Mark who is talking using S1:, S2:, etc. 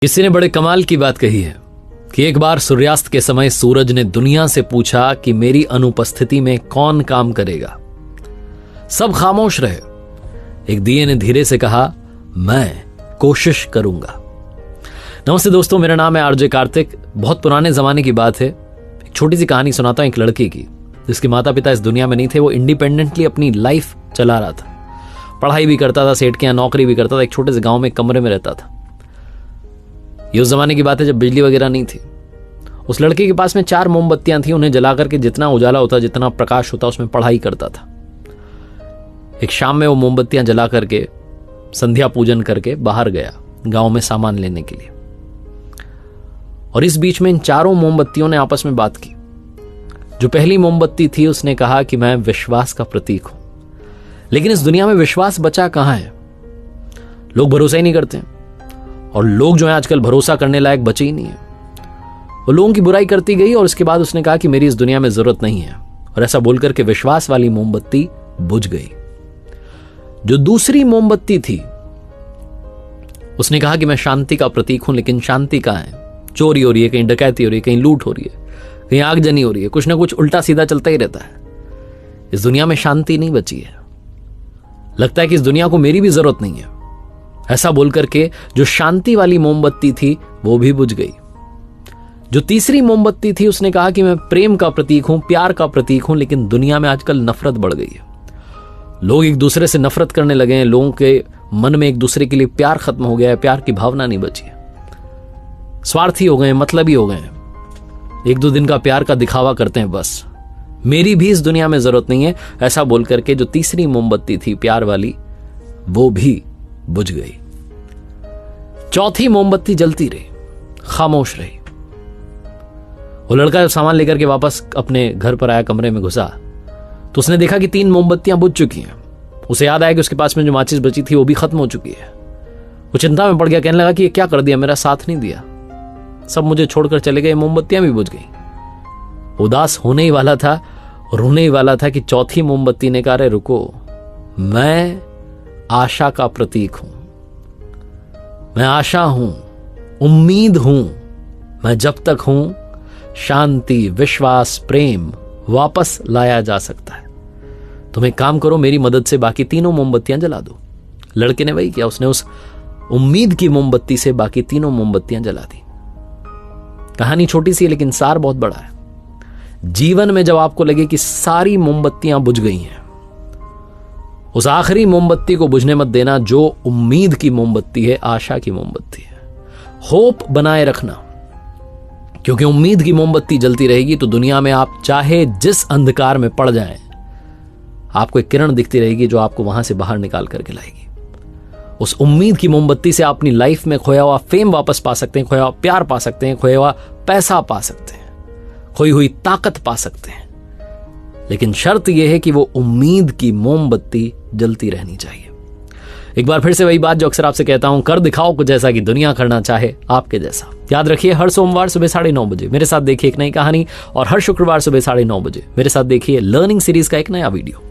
S1: किसी ने बड़े कमाल की बात कही है कि एक बार सूर्यास्त के समय सूरज ने दुनिया से पूछा कि मेरी अनुपस्थिति में कौन काम करेगा। सब खामोश रहे। एक दिए ने धीरे से कहा, मैं कोशिश करूंगा। नमस्ते दोस्तों, मेरा नाम है आरजे कार्तिक। बहुत पुराने जमाने की बात है। एक छोटी सी कहानी सुनाता हूं एक लड़के की जिसके माता पिता इस दुनिया में नहीं थे। वो इंडिपेंडेंटली अपनी लाइफ चला रहा था, पढ़ाई भी करता था, सेठ के यहाँ नौकरी भी करता था, एक छोटे से गांव में कमरे में रहता था। ये उस जमाने की बात है जब बिजली वगैरह नहीं थी। उस लड़के के पास में 4 मोमबत्तियां थी। उन्हें जला करके जितना उजाला होता, जितना प्रकाश होता, उसमें पढ़ाई करता था। एक शाम में वो मोमबत्तियां जला करके संध्या पूजन करके बाहर गया गांव में सामान लेने के लिए। और इस बीच में इन 4 मोमबत्तियों ने आपस में बात की। जो पहली मोमबत्ती थी उसने कहा कि मैं विश्वास का प्रतीक हूं। लेकिन इस दुनिया में विश्वास बचा कहां है? लोग भरोसा ही नहीं करते। और लोग जो है आजकल भरोसा करने लायक बचे ही नहीं है। वो लोगों की बुराई करती गई और उसके बाद उसने कहा कि मेरी इस दुनिया में जरूरत नहीं है। और ऐसा बोलकर के विश्वास वाली मोमबत्ती बुझ गई। जो दूसरी मोमबत्ती थी उसने कहा कि मैं शांति का प्रतीक हूं। लेकिन शांति कहां है? चोरी हो रही है, कहीं डकैती हो रही है, कहीं लूट हो रही है, कहीं आगजनी हो रही है, कुछ ना कुछ उल्टा सीधा चलता ही रहता है। इस दुनिया में शांति नहीं बची है। लगता है कि इस दुनिया को मेरी भी जरूरत नहीं है। ऐसा बोलकर के जो शांति वाली मोमबत्ती थी वो भी बुझ गई। जो तीसरी मोमबत्ती थी उसने कहा कि मैं प्रेम का प्रतीक हूं, प्यार का प्रतीक हूं। लेकिन दुनिया में आजकल नफरत बढ़ गई है। लोग एक दूसरे से नफरत करने लगे हैं। लोगों के मन में एक दूसरे के लिए प्यार खत्म हो गया है। प्यार की भावना नहीं बची है। स्वार्थी हो गए, मतलबी हो गए। 1-2 दिन का प्यार का दिखावा करते हैं बस। मेरी भी इस दुनिया में जरूरत नहीं है। ऐसा बोलकर के जो तीसरी मोमबत्ती थी प्यार वाली वो भी बुझ गई। चौथी मोमबत्ती जलती रही, खामोश रही। वो लड़का जब सामान लेकर के वापस अपने घर पर आया, कमरे में घुसा तो उसने देखा कि 3 मोमबत्तियां बुझ चुकी हैं। उसे याद आया कि उसके पास में जो माचिस बची थी वो भी खत्म हो चुकी है। वो चिंता में पड़ गया, कहने लगा कि ये क्या कर दिया, मेरा साथ नहीं दिया, सब मुझे छोड़कर चले गए, मोमबत्तियां भी बुझ गई। उदास होने ही वाला था, रोने ही वाला था कि चौथी मोमबत्ती ने कहा, अरे रुको, मैं आशा का प्रतीक हूं, मैं आशा हूं, उम्मीद हूं। मैं जब तक हूं शांति, विश्वास, प्रेम वापस लाया जा सकता है। तुम एक काम करो, मेरी मदद से बाकी 3 मोमबत्तियां जला दो। लड़के ने वही किया। उसने उस उम्मीद की मोमबत्ती से बाकी 3 मोमबत्तियां जला दी। कहानी छोटी सी है लेकिन सार बहुत बड़ा है। जीवन में जब आपको लगे कि सारी मोमबत्तियां बुझ गई हैं, उस आखिरी मोमबत्ती को बुझने मत देना जो उम्मीद की मोमबत्ती है, आशा की मोमबत्ती है। होप बनाए रखना, क्योंकि उम्मीद की मोमबत्ती जलती रहेगी तो दुनिया में आप चाहे जिस अंधकार में पड़ जाएं, आपको एक किरण दिखती रहेगी जो आपको वहां से बाहर निकाल करके लाएगी। उस उम्मीद की मोमबत्ती से आप अपनी लाइफ में खोया हुआ फेम वापस पा सकते हैं, खोया हुआ प्यार पा सकते हैं, खोया हुआ पैसा पा सकते हैं, खोई हुई ताकत पा सकते हैं। लेकिन शर्त यह है कि वो उम्मीद की मोमबत्ती जलती रहनी चाहिए। एक बार फिर से वही बात जो अक्सर आपसे कहता हूं, कर दिखाओ कुछ ऐसा कि दुनिया करना चाहे आपके जैसा। याद रखिए, हर सोमवार सुबह 9:30 बजे मेरे साथ देखिए एक नई कहानी, और हर शुक्रवार सुबह 9:30 बजे मेरे साथ देखिए लर्निंग सीरीज का एक नया वीडियो।